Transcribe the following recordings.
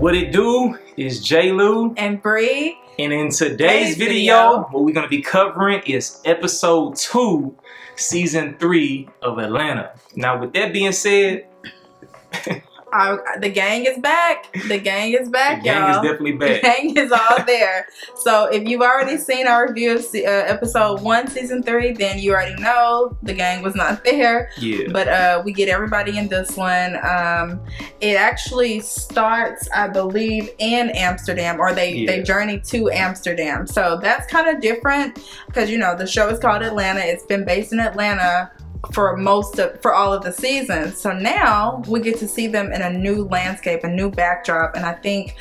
What it do is J Lew and Bri. And in today's video, what we're going to be covering is episode 2, season 3 of Atlanta. Now, with that being said, the gang is back. The gang is back, the gang y'all. is definitely back. The gang is all there. So if you've already seen our review of episode 1, season 3, then you already know the gang was not there. Yeah. But we get everybody in this one. It actually starts, I believe, in Amsterdam, or they journey to Amsterdam. So that's kind of different because, you know, the show is called Atlanta. It's been based in Atlanta for all of the seasons. So now we get to see them in a new landscape, a new backdrop, and I think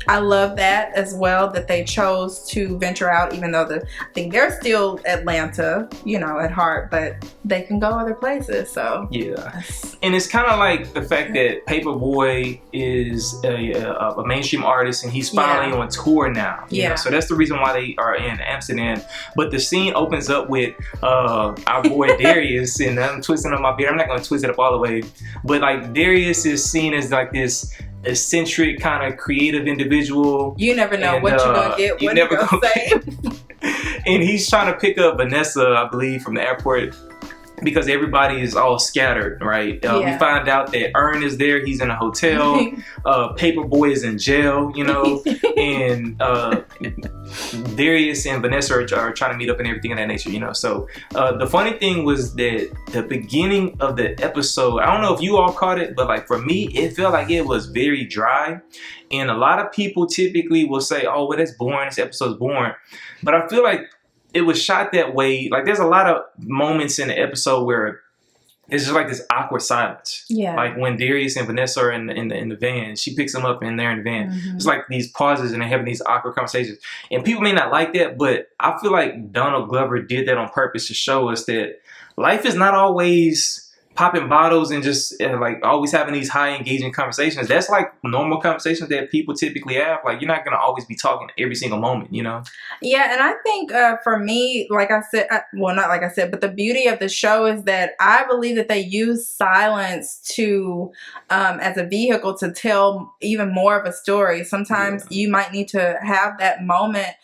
I love that as well, that they chose to venture out, even though I think they're still Atlanta, you know, at heart, but they can go other places. So yeah, and it's kind of like the fact that Paper Boi is a mainstream artist, and he's finally on tour now. You know? So that's the reason why they are in Amsterdam. But the scene opens up with our boy Darius, and I'm twisting up my beard. I'm not going to twist it up all the way, but like Darius is seen as like this eccentric kind of creative individual. You never know what you're gonna get, what you're gonna say. And he's trying to pick up Vanessa, I believe, from the airport because everybody is all scattered, right? We find out that Earn is there. He's in a hotel. Paper Boi is in jail, you know, and Darius and Vanessa are trying to meet up and everything of that nature, you know. So the funny thing was that the beginning of the episode, I don't know if you all caught it, but like for me, it felt like it was very dry. And a lot of people typically will say, oh, well, that's boring. This episode's boring. But I feel like it was shot that way. Like there's a lot of moments in the episode where it's just like this awkward silence. Yeah. Like when Darius and Vanessa are in the van, she picks them up and they're in the van. Mm-hmm. It's like these pauses and they're having these awkward conversations. And people may not like that, but I feel like Donald Glover did that on purpose to show us that life is not always popping bottles and just like always having these high engaging conversations. That's like normal conversations that people typically have. Like you're not going to always be talking every single moment, you know? Yeah. And I think for me, like I said, well, not like I said, but the beauty of the show is that I believe that they use silence to, as a vehicle to tell even more of a story. Sometimes you might need to have that moment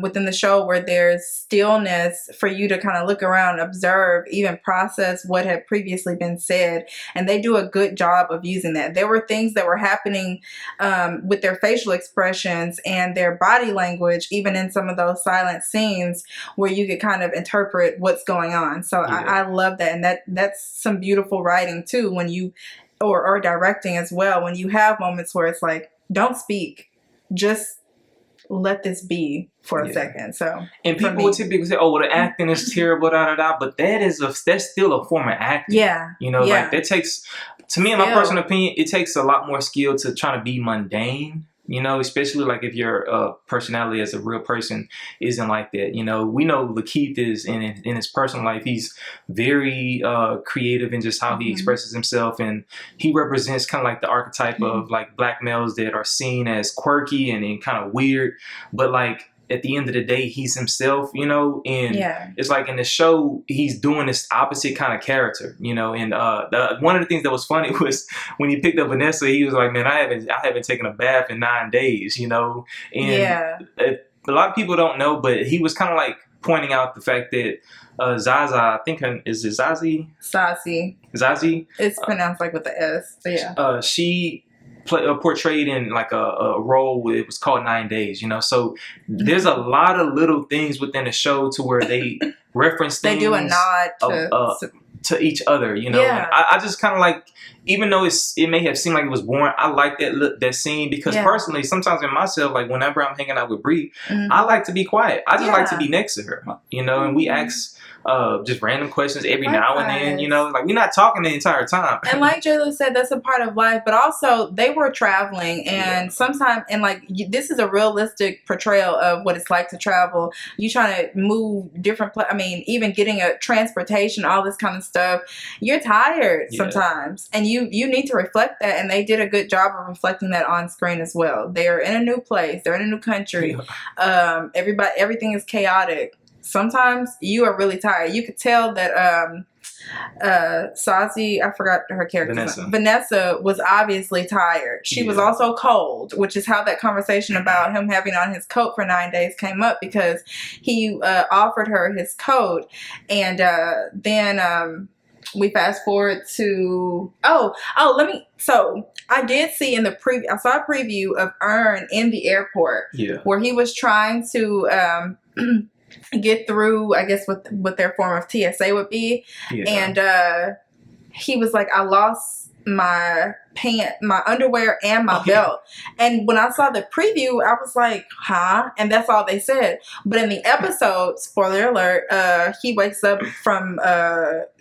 within the show where there's stillness for you to kind of look around, observe, even process what had previously been said. And they do a good job of using that. There were things that were happening with their facial expressions and their body language, even in some of those silent scenes where you could kind of interpret what's going on. So I love that. And that's some beautiful writing too, when you, or directing as well, when you have moments where it's like, don't speak, just let this be for a second. So, and people would typically say, "Oh, well, the acting is terrible, da da da." But that's still a form of acting. Yeah, you know, like that takes, to me, in my personal opinion, it takes a lot more skill to try to be mundane. You know, especially like if your personality as a real person isn't like that. You know, we know Lakeith is in his personal life. He's very creative in just how he expresses himself, and he represents kind of like the archetype of like black males that are seen as quirky and kind of weird, but like at the end of the day, he's himself, you know, and it's like in the show, he's doing this opposite kind of character, you know, and one of the things that was funny was when he picked up Vanessa, he was like, man, I haven't taken a bath in 9 days, you know, and a lot of people don't know, but he was kind of like pointing out the fact that Zaza, I think, is it Zazie? Zazie? It's pronounced like with the S, but she portrayed in like a role where it was called 9 Days, you know. So there's a lot of little things within the show to where they reference things. They do a nod to each other, you know. And I just kind of like, even though it may have seemed like it was boring, I like that scene because personally, sometimes in myself, like whenever I'm hanging out with Bri, I like to be quiet. I just like to be next to her, you know. And we ask just random questions every now and then, you know, like we're not talking the entire time. And like J Lew said, that's a part of life, but also they were traveling, and sometimes, and like this is a realistic portrayal of what it's like to travel. You trying to move different I mean, even getting a transportation, all this kind of stuff, you're tired sometimes, and you need to reflect that, and they did a good job of reflecting that on screen as well. They're in a new place, they're in a new country, everything is chaotic. Sometimes you are really tired. You could tell that Sazi, I forgot her character's name. Vanessa was obviously tired. She was also cold, which is how that conversation about him having on his coat for 9 days came up, because he offered her his coat, and then we fast forward to so I did see in the preview, I saw a preview of Earn in the airport, where he was trying to get through, I guess, what their form of TSA would be, and he was like, I lost my underwear and my belt. And when I saw the preview, I was like, huh? And that's all they said. But in the episode, spoiler alert, he wakes up from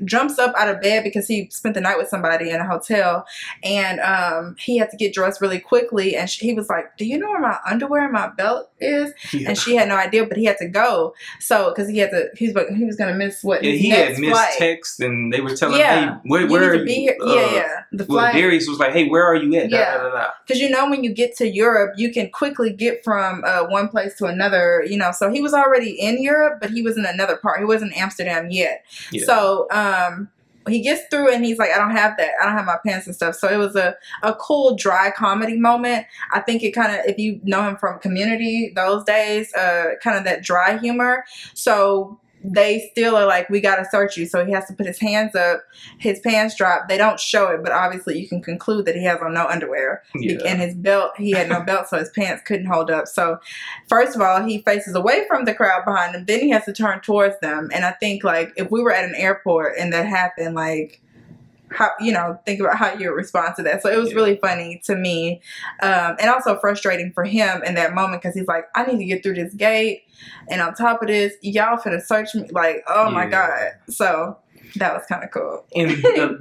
jumps up out of bed because he spent the night with somebody in a hotel, and he had to get dressed really quickly, and he was like, do you know where my underwear and my belt is? And she had no idea, but he had to go, so because he was gonna miss what his next had missed flight. Text, and they were telling him, hey, where are you? The flight. Darius was like, hey, where are you at? Because when you get to Europe, you can quickly get from one place to another, so he was already in Europe, but he was in another part. He wasn't in Amsterdam yet. So he gets through, and he's like, I don't have my pants and stuff. So it was a cool dry comedy moment. I think it kind of, if you know him from Community those days, kind of that dry humor. So they still are like, we gotta search you. So he has to put his hands up, his pants drop. They don't show it, but obviously you can conclude that he has on no underwear. And his belt, he had no belt, so his pants couldn't hold up. So first of all, he faces away from the crowd behind him. Then he has to turn towards them. And I think, like, if we were at an airport and that happened, like, how, think about how you would respond to that. So it was really funny to me, and also frustrating for him in that moment, because he's like, I need to get through this gate, and on top of this, y'all finna search me, like, oh my god. So that was kind of cool. And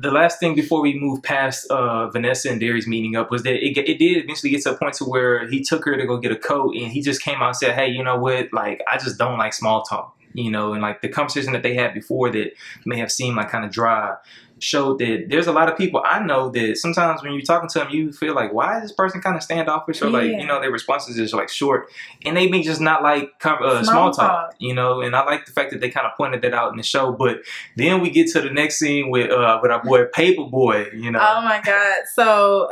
the last thing before we move past Vanessa and Darius meeting up was that it did eventually get to a point to where he took her to go get a coat, and he just came out and said, hey, you know what, like, I just don't like small talk, and like the conversation that they had before that may have seemed like kind of dry showed that there's a lot of people I know that sometimes when you're talking to them, you feel like, why is this person kind of standoffish, or like, their responses is like short, and they may just not like small talk, and I like the fact that they kind of pointed that out in the show. But then we get to the next scene with our boy Paper Boi, Oh my god. So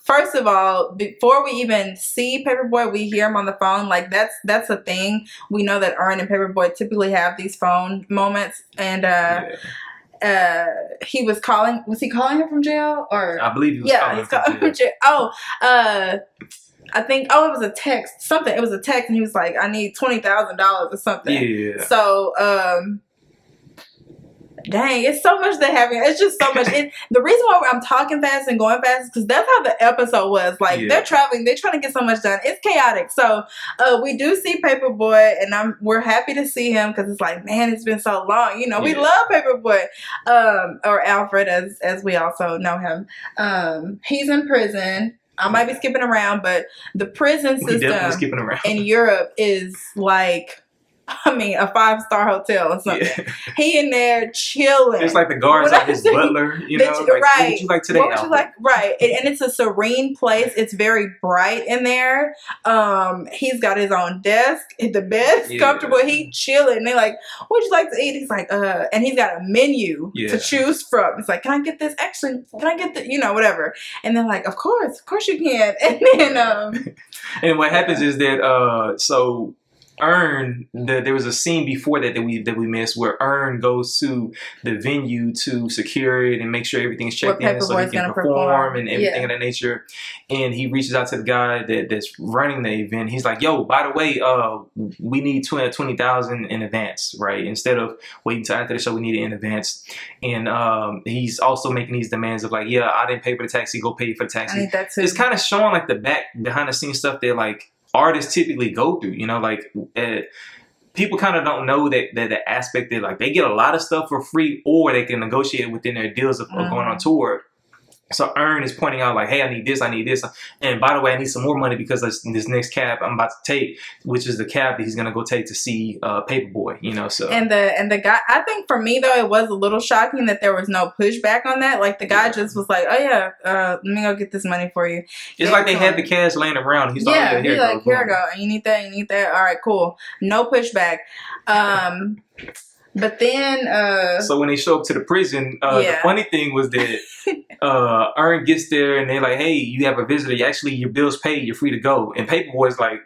first of all, before we even see Paper Boi, we hear him on the phone. Like, that's a thing. We know that Earn and Paper Boi typically have these phone moments, and was he calling her from jail? Or I believe he was calling her from jail. I think it was a text, something. It was a text, and he was like, I need $20,000 or something. So dang, it's so much that happened. It's just so much. The reason why I'm talking fast and going fast is because that's how the episode was. Like, they're traveling, they're trying to get so much done. It's chaotic. So we do see Paper Boi, and we're happy to see him, because it's like, man, it's been so long. We love Paper Boi, or Alfred, as we also know him. He's in prison. I might be skipping around, but the prison system in Europe is like, a 5-star hotel or something. He in there chilling. It's like the guards are his butler, like, what would you like today, What would you like? Right. And it's a serene place. It's very bright in there. He's got his own desk, the best, comfortable. He chilling. They're like, what would you like to eat? He's like, and he's got a menu to choose from. He's like, can I get this? Actually, can I get the, whatever. And they're like, of course you can. And then, and what happens is that, so Earn, there was a scene before that we missed, where Earn goes to the venue to secure it and make sure everything's checked in so he can perform and everything of that nature. And he reaches out to the guy that's running the event. He's like, yo, by the way, we need $20,000 in advance, right? Instead of waiting till after the show, we need it in advance. And he's also making these demands of like, I didn't pay for the taxi, go pay for the taxi. I need that too. It's kind of showing like the behind the scenes stuff that like artists typically go through, people kind of don't know that the aspect that like they get a lot of stuff for free, or they can negotiate within their deals of going on tour. So Earn is pointing out like, hey, I need this, and by the way, I need some more money because this next cab I'm about to take, which is the cab that he's gonna go take to see Paper Boi, So and the guy, I think for me though, it was a little shocking that there was no pushback on that. Like the guy just was like, oh let me go get this money for you. It's like they had the cash laying around. He's like, here I go. You need that. All right, cool. No pushback. But then, so when they show up to the prison, the funny thing was that Earn gets there and they're like, "Hey, you have a visitor. Actually, your bill's paid. You're free to go." And Paper Boy's like,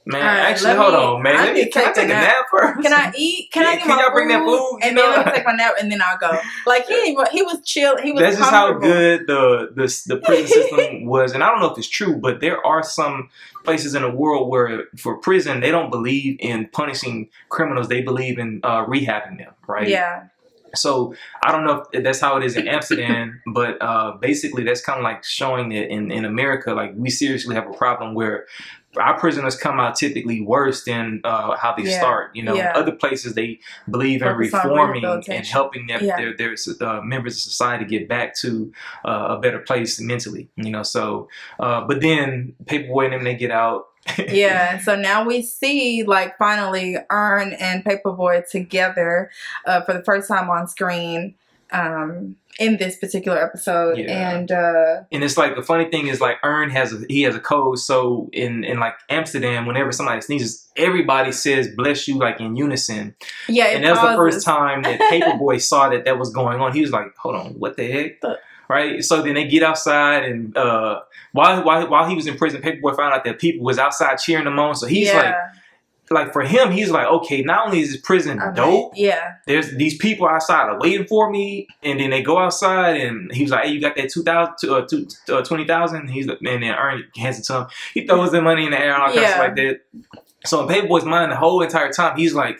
"Man, actually, hold on, man. Can I take a nap first? Can I eat? Can I get my y'all food? bring that food? And then let me take my nap and then I'll go." Like he was chill. He was. That's just how good the prison system was. And I don't know if it's true, but there are some places in the world where for prison they don't believe in punishing criminals. They believe in rehabbing them, right? Yeah. So I don't know if that's how it is in Amsterdam, but basically that's kind of like showing that in America, like we seriously have a problem where our prisoners come out typically worse than how they start. You know, other places they believe in reforming and helping their members of society get back to a better place mentally. You know, so but then Paper Boi and them, they get out. Yeah, so now we see like finally Earn and Paper Boi together for the first time on screen in this particular episode. And it's like the funny thing is like Earn has a code. So in like Amsterdam, whenever somebody sneezes, everybody says "bless you" like in unison. Yeah, and that was the first time that Paper Boi saw that was going on. He was like, "Hold on, what the heck?" Right, so then they get outside, and while he was in prison, Paper Boi found out that people was outside cheering him on. So he's like for him, he's like, okay, not only is this prison dope, there's these people outside are waiting for me, and then they go outside, and he was like, hey, you got that 20,000? He's like, and then Earn hands it to him. He throws the money in the air and all kinds of like that. So in Paper Boi's mind, the whole entire time, he's like,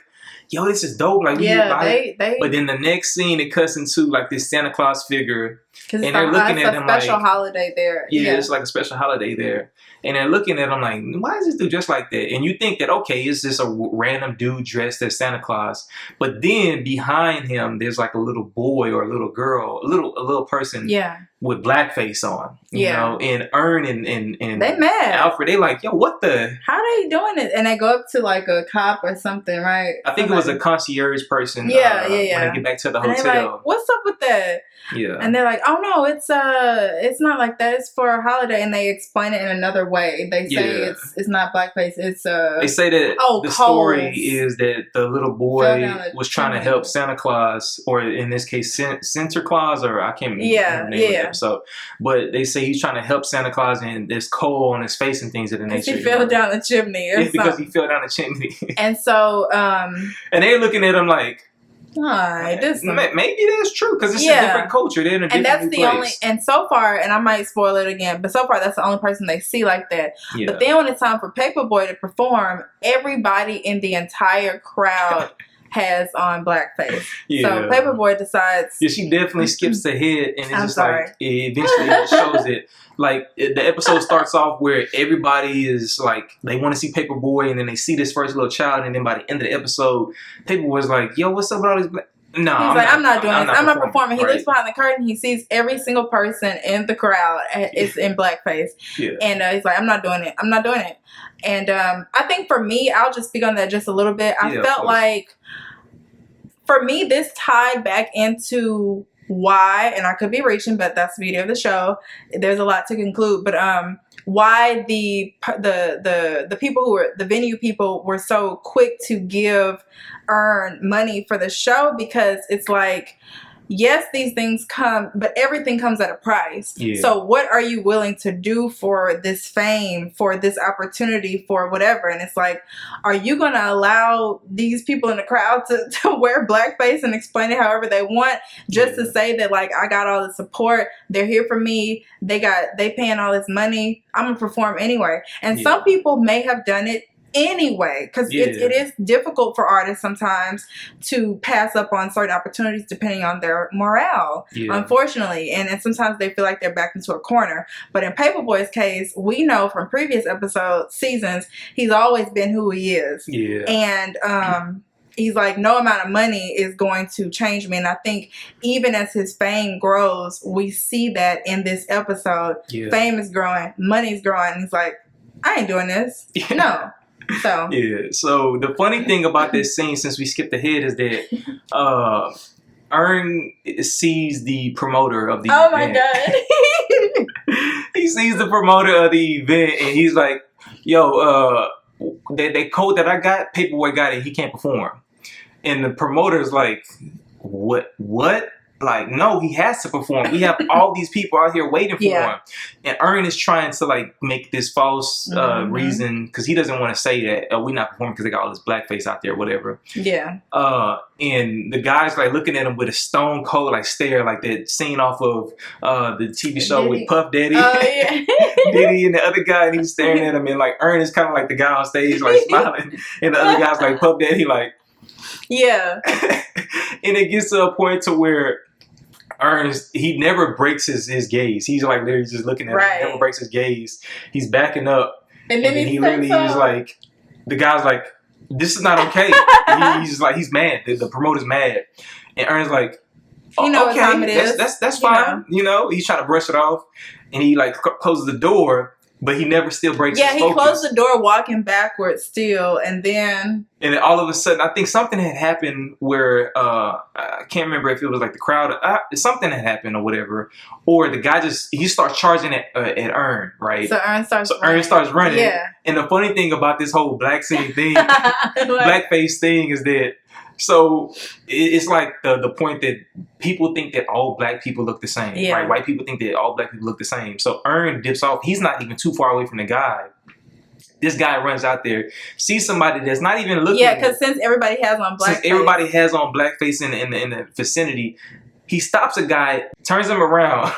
yo, this is dope. Like, but then the next scene, it cuts into like this Santa Claus figure, and they're looking at him like, special holiday there. Yeah, it's like a special holiday there, and they're looking at him like, why is this dude just like that? And you think that okay, it's just a random dude dressed as Santa Claus, but then behind him, there's like a little boy or a little girl, a little person, with blackface on, you know, and Earn and they mad. Alfred, they like, yo, what the? How they doing it? And they go up to like a cop or something, right? I think it was a concierge person. When they get back to the hotel, like, what's up with that? Yeah, and they're like, oh no, it's not like that. It's for a holiday, and they explain it in another way. They say it's not blackface. It's they say that the story is that the little boy was trying to help Santa Claus, or in this case, Sinterklaas, or I can't remember the name of the episode. But they say he's trying to help Santa Claus, and there's coal on his face and things of the nature. He fell down the chimney, or because he fell down the chimney. And so, and they're looking at him like, maybe that's true because it's a different culture. They're in a different place. And that's only. And so far, and I might spoil it again, but so far that's the only person they see like that. Yeah. But then when it's time for Paper Boi to perform, everybody in the entire crowd has on blackface. So Paper Boi decides. Yeah, she definitely skips ahead, and it's like it eventually shows it. Like the episode starts off where everybody is like they want to see Paper Boi, and then they see this first little child, and then by the end of the episode, Paper Boi's like, "Yo, what's up with all this black?" No, I'm not doing this. I'm not performing. He looks behind the curtain. He sees every single person in the crowd is in blackface, and he's like, "I'm not doing it. I'm not doing it." And I think for me, I'll just speak on that just a little bit. I felt like for me, this tied back into why, and I could be reaching, but that's the beauty of the show. There's a lot to conclude, but why the people who were the venue people were so quick to give Earn money for the show, because it's like, yes, these things come, but everything comes at a price. Yeah. So what are you willing to do for this fame, for this opportunity, for whatever? And it's like, are you going to allow these people in the crowd to wear blackface and explain it however they want, just to say that, like, I got all the support, they're here for me, they paying all this money, I'm going to perform anyway. And some people may have done it anyway, because it is difficult for artists sometimes to pass up on certain opportunities depending on their morale, unfortunately, and sometimes they feel like they're backed into a corner. But in Paper Boi's case, we know from previous seasons, he's always been who he is, and he's like, no amount of money is going to change me. And I think even as his fame grows, we see that in this episode. Fame is growing, money's growing, and he's like, I ain't doing this. No. So so the funny thing about this scene, since we skipped ahead, is that Earn sees the promoter of the event. My God. He sees the promoter of the event, and he's like, yo, that code that I got, Paper Boi got it, he can't perform. And the promoter's like, what? Like, no, he has to perform. We have all these people out here waiting for him. And Earn is trying to like make this false reason because he doesn't want to say that we're not performing because they got all this blackface out there, whatever. Yeah. And the guy's like looking at him with a stone cold like stare, like that scene off of the TV show with Puff Daddy. Oh yeah. Diddy and the other guy, and he's staring at him, and like Earn is kind of like the guy on stage, like smiling, and the other guy's like Puff Daddy, like. Yeah. And it gets to a point to where Ernest, he never breaks his gaze. He's like literally just looking at him. He never breaks his gaze. He's backing up. And then he literally is like, the guy's like, this is not okay. He's like, he's mad. The promoter's mad. And Ernest's like, you know what time it is. That's fine. You know, he's trying to brush it off. And he like closes the door. But he never still breaks his focus. Yeah, he closed the door walking backwards still, and then all of a sudden, I think something had happened where, I can't remember if it was like the crowd, something had happened or whatever, or the guy he starts charging at Earn, right? So Earn starts running. Yeah. And the funny thing about this whole black scene thing, blackface thing is that, so it's like the point that people think that all black people look the same, right? White people think that all black people look the same. So Earn dips off. He's not even too far away from the guy. This guy runs out there, sees somebody that's not even looking. Yeah, because since everybody has on blackface in the vicinity, he stops a guy, turns him around,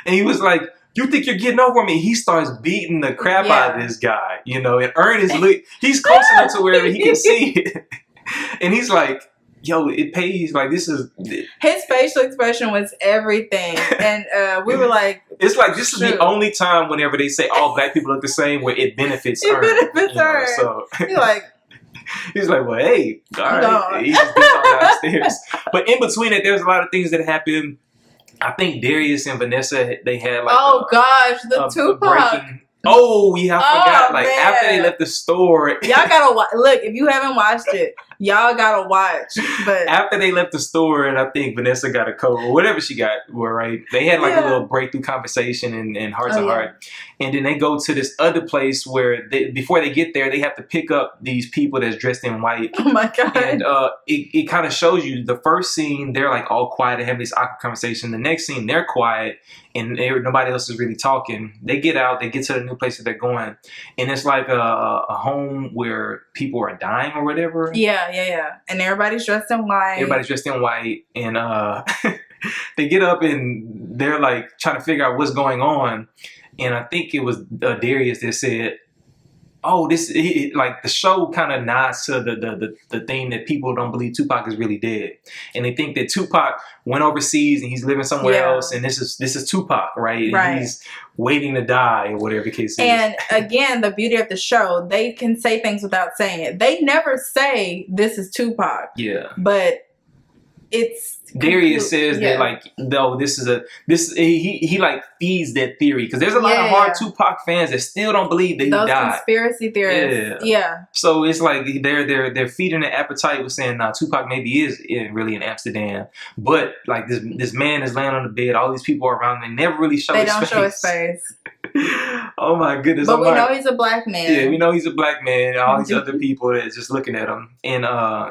and he was like, "You think you're getting over me?" He starts beating the crap out of this guy, you know. And Earn is he's close enough to where he can see it. And he's like, yo, it pays. Like, this is... His facial expression was everything. And we were like... It's like, this is the only time whenever they say all black people look the same where it benefits Earn. It benefits Earn. So, he's like, well, hey, all right. He just gets on downstairs. But in between it, there's a lot of things that happen. I think Darius and Vanessa, they had like... Oh, gosh, the Tupac. Oh, yeah, I forgot. Like, after they left the store... Y'all gotta watch. Look, if you haven't watched it, y'all gotta watch. But after they left the store, and I think Vanessa got a coat or whatever she got, right? They had like a little breakthrough conversation and heart to heart. And then they go to this other place where before they get there, they have to pick up these people that's dressed in white. Oh my God. And it kind of shows you the first scene, they're like all quiet and have this awkward conversation. The next scene, they're quiet and nobody else is really talking. They get out, they get to the new place that they're going. And it's like a home where people are dying or whatever. Yeah. And everybody's dressed in white. And they get up and they're like trying to figure out what's going on. And I think it was Darius that said, oh, like the show kind of nods to the thing that people don't believe Tupac is really dead. And they think that Tupac went overseas and he's living somewhere else. And this is Tupac, right? And he's waiting to die or whatever the case is. And again, the beauty of the show, they can say things without saying it. They never say this is Tupac. Yeah. But it's... Darius says that like, no, he like feeds that theory because there's a lot of hard Tupac fans that still don't believe that he died. Those conspiracy theorists. Yeah. So it's like they're feeding the appetite with saying, nah, Tupac maybe is really in Amsterdam, but like this man is laying on the bed. All these people are around. They never really show. They don't show his face. Oh my goodness! But we know he's a black man. Yeah, we know he's a black man. All these other people that's just looking at him, and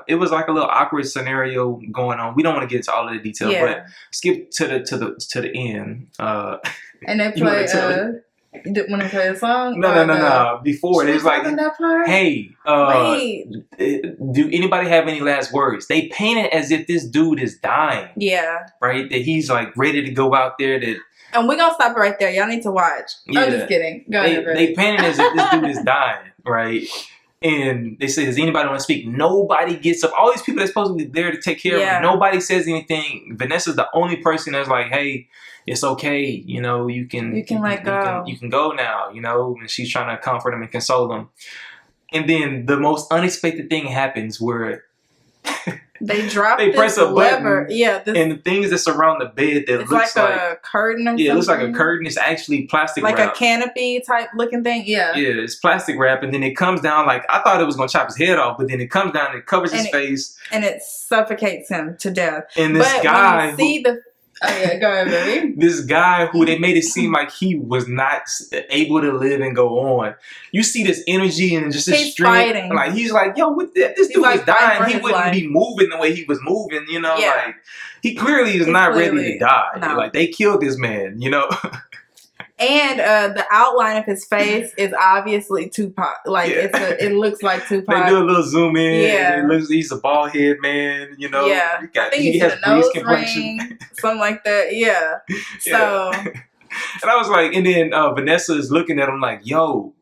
it was like a little awkward scenario going on. We don't want to get into all of the details, but skip to the end. And they play. Want to play a song? No. Before it was like, hey, do anybody have any last words? They paint it as if this dude is dying. Yeah. Right. That he's like ready to go out there. And we're gonna stop it right there. Y'all need to watch. Yeah. I'm just kidding. Go ahead. They paint it as if this dude is dying, right? And they say, does anybody want to speak? Nobody gets up. All these people that's supposed to be there to take care of him. Nobody says anything. Vanessa's the only person that's like, hey, it's okay. You know, you can let go. You can go now, you know, and she's trying to comfort him and console him. And then the most unexpected thing happens where they drop they press a lever. Button, and the things that surround the bed that looks like a curtain or something. Yeah, it looks like a curtain. It's actually plastic wrap. Like a canopy type looking thing. Yeah. Yeah, it's plastic wrap, and then it comes down like, I thought it was going to chop his head off, but then it comes down and it covers his face. And it suffocates him to death. And this guy... When you see the Oh yeah, go ahead, baby. This guy who they made it seem like he was not able to live and go on. You see this energy and just this strength. Fighting. Like he's like, yo, this dude is dying. He wouldn't be moving the way he was moving. You know, like he clearly is not ready to die. No. Like they killed this man. You know. And the outline of his face is obviously Tupac. Like it looks like Tupac. They do a little zoom in. Yeah, and it looks, he's a bald head man. You know. Yeah, he has nose ring, something like that. Yeah. So. And I was like, and then Vanessa is looking at him like, "Yo,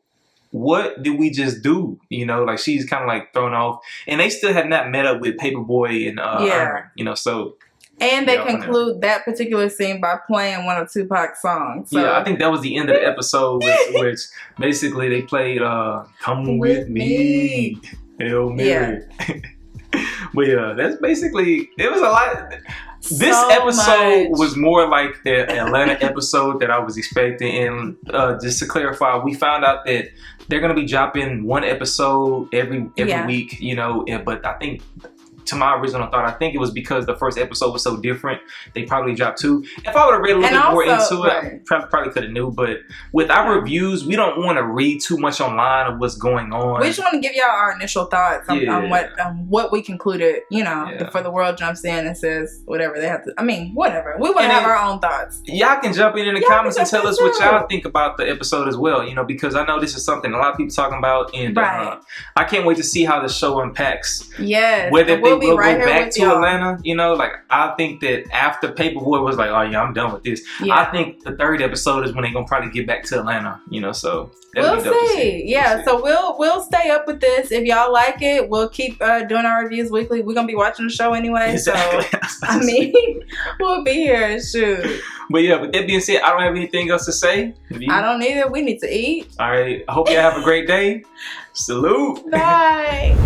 what did we just do?" You know, like she's kind of like thrown off, and they still have not met up with Paper Boi and Earn, you know, so. And they conclude that particular scene by playing one of Tupac's songs. So. Yeah, I think that was the end of the episode, which basically they played "Come With Me," Hail Mary. Yeah. But yeah, that's basically, it was a lot. This episode was more like the Atlanta episode that I was expecting. And just to clarify, we found out that they're going to be dropping one episode every week, you know, but I think, to my original thought, I think it was because the first episode was so different, they probably dropped 2. If I would have read a little bit more into it, I probably could have knew. But with our reviews, we don't want to read too much online of what's going on. We just want to give y'all our initial thoughts on what we concluded. You know, before the world jumps in and says whatever they have to. I mean, whatever. We want to have our own thoughts. Y'all can jump in the comments and tell us what y'all think about the episode as well. You know, because I know this is something a lot of people talking about, and I can't wait to see how the show unpacks. Yes. Whether we'll go back to Atlanta, you know, like I think that after Paper Boi was like, oh yeah, I'm done with this. Yeah. I think the 3rd episode is when they're gonna probably get back to Atlanta, you know. So we'll see. Yeah, so we'll stay up with this. If y'all like it, we'll keep doing our reviews weekly. We're gonna be watching the show anyway, exactly. So I mean, we'll be here. Shoot. But yeah, with that being said, I don't have anything else to say. I don't either. We need to eat. All right. I hope y'all have a great day. Salute. Bye.